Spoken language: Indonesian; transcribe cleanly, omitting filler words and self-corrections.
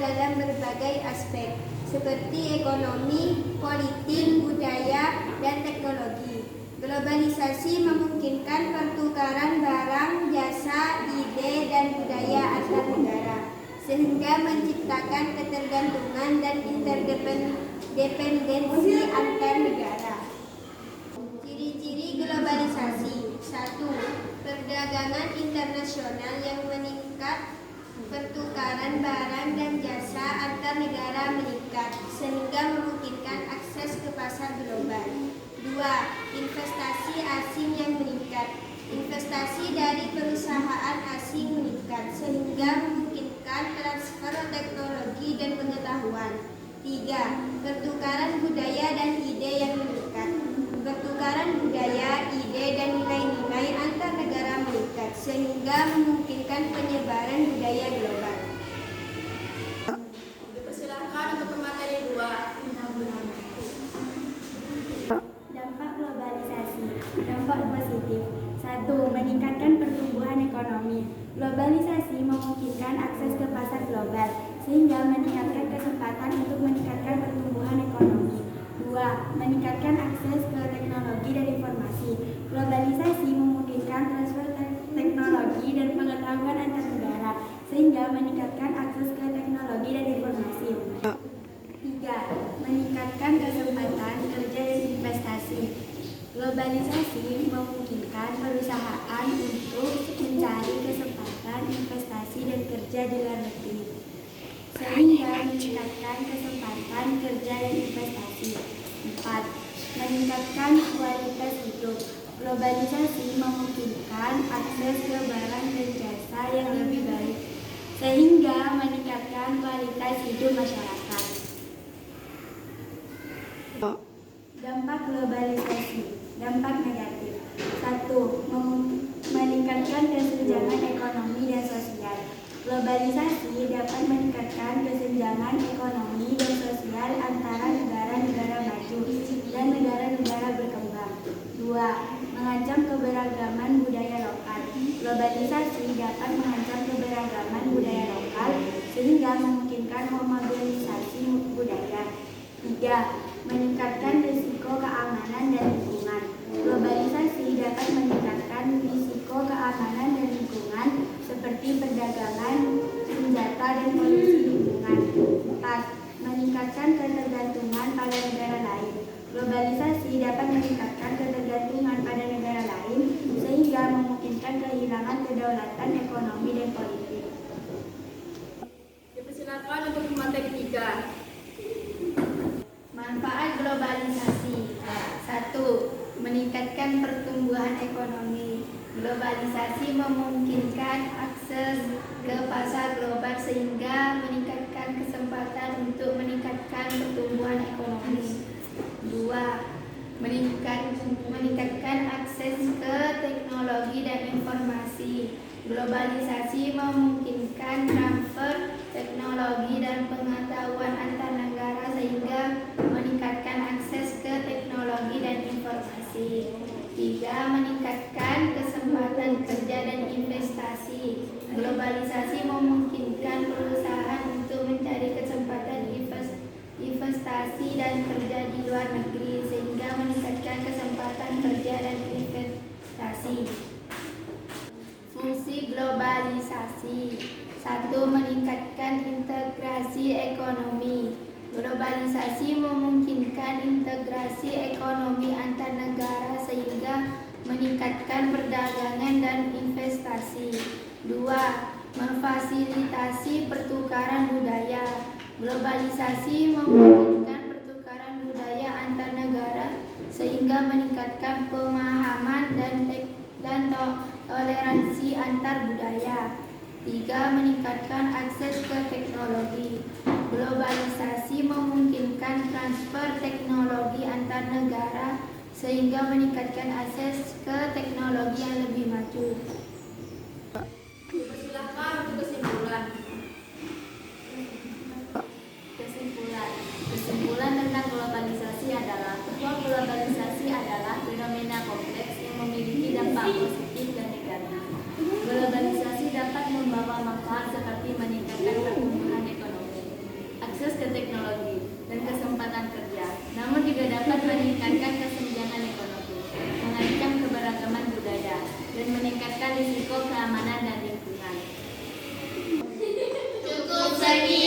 dalam berbagai aspek, seperti ekonomi, politik, budaya, dan teknologi. Globalisasi memungkinkan pertukaran barang, jasa, ide, dan budaya antar negara, sehingga menciptakan ketergantungan dan interdependensi antar negara. Ciri-ciri globalisasi: 1. Perdagangan internasional yang meningkat. Pertukaran barang dan jasa antar negara meningkat, sehingga memungkinkan akses ke pasar global. 2. Investasi asing yang meningkat. Investasi dari perusahaan asing meningkat, sehingga memungkinkan transfer teknologi dan pengetahuan. 3. Pertukaran budaya dan ide yang meningkat. Pertukaran budaya, ide, dan nilai-nilai antar negara meningkat, sehingga memungkinkan penyebaran budaya global. Dipersilakan untuk materi 2. Dampak globalisasi. Dampak positif. 1. Meningkatkan pertumbuhan ekonomi. Globalisasi memungkinkan akses ke pasar global, sehingga meningkatkan kesempatan untuk meningkatkan pertumbuhan ekonomi. 2. Meningkatkan akses ke teknologi dan informasi. Globalisasi memungkinkan transfer teknologi dan pengetahuan antar negara, sehingga meningkatkan akses ke teknologi dan informasi. 3. Meningkatkan kesempatan kerja dan investasi. Globalisasi memungkinkan perusahaan untuk mencari kesempatan investasi dan kerja di luar negeri, sehingga meningkatkan kesempatan kerja dan investasi. 4. Meningkatkan kualitas hidup. Globalisasi memungkinkan akses ke barang dan jasa yang lebih baik, sehingga meningkatkan kualitas hidup masyarakat. Dampak globalisasi. Dampak negatif. 1. Meningkatkan kesenjangan ekonomi dan sosial. Globalisasi dapat meningkatkan kesenjangan ekonomi dan sosial antara negara-negara maju dan negara-negara berkembang. 2. Mengancam keberagaman budaya lokal. Globalisasi dapat mengancam keberagaman budaya lokal, sehingga memungkinkan homogenisasi budaya. 3. Meningkatkan risiko keamanan dan lingkungan. Globalisasi dapat meningkatkan risiko keamanan dan lingkungan, seperti perdagangan, senjata, dan polusi lingkungan. 4. Meningkatkan ketergantungan pada negara lain. Globalisasi dapat meningkatkan ketergantungan pada negara lain, sehingga memungkinkan kehilangan kedaulatan ekonomi dan politik. Dipersilakan untuk materi 3. Manfaat globalisasi. 1. Meningkatkan pertumbuhan ekonomi. Globalisasi memungkinkan akses ke pasar global, sehingga meningkatkan kesempatan untuk meningkatkan pertumbuhan ekonomi. 2. Meningkatkan akses ke teknologi dan informasi. Globalisasi memungkinkan transfer teknologi dan pengetahuan antar negara, sehingga meningkatkan akses ke teknologi dan informasi. 3. Meningkatkan kesempatan kerja dan investasi. Globalisasi memungkinkan perusahaan untuk mencari kesempatan investasi dan kerja di luar negeri, sehingga meningkatkan kesempatan kerja dan investasi. Fungsi globalisasi. 1. Meningkatkan integrasi ekonomi. Globalisasi memungkinkan integrasi ekonomi antar negara, sehingga meningkatkan perdagangan dan investasi. 2. Memfasilitasi pertukaran budaya. Globalisasi memungkinkan pertukaran budaya antar negara, sehingga meningkatkan pemahaman dan toleransi antar budaya. 3. Meningkatkan akses ke teknologi. Globalisasi memungkinkan transfer teknologi antar negara, sehingga meningkatkan akses ke teknologi yang lebih maju. Dipersilakan untuk kesimpulan. Kesimpulan tentang globalisasi adalah bahwa globalisasi adalah fenomena kompleks yang memiliki dampak positif dan negatif. Globalisasi dapat membawa manfaat seperti meningkatkan pertumbuhan ekonomi, Sekian.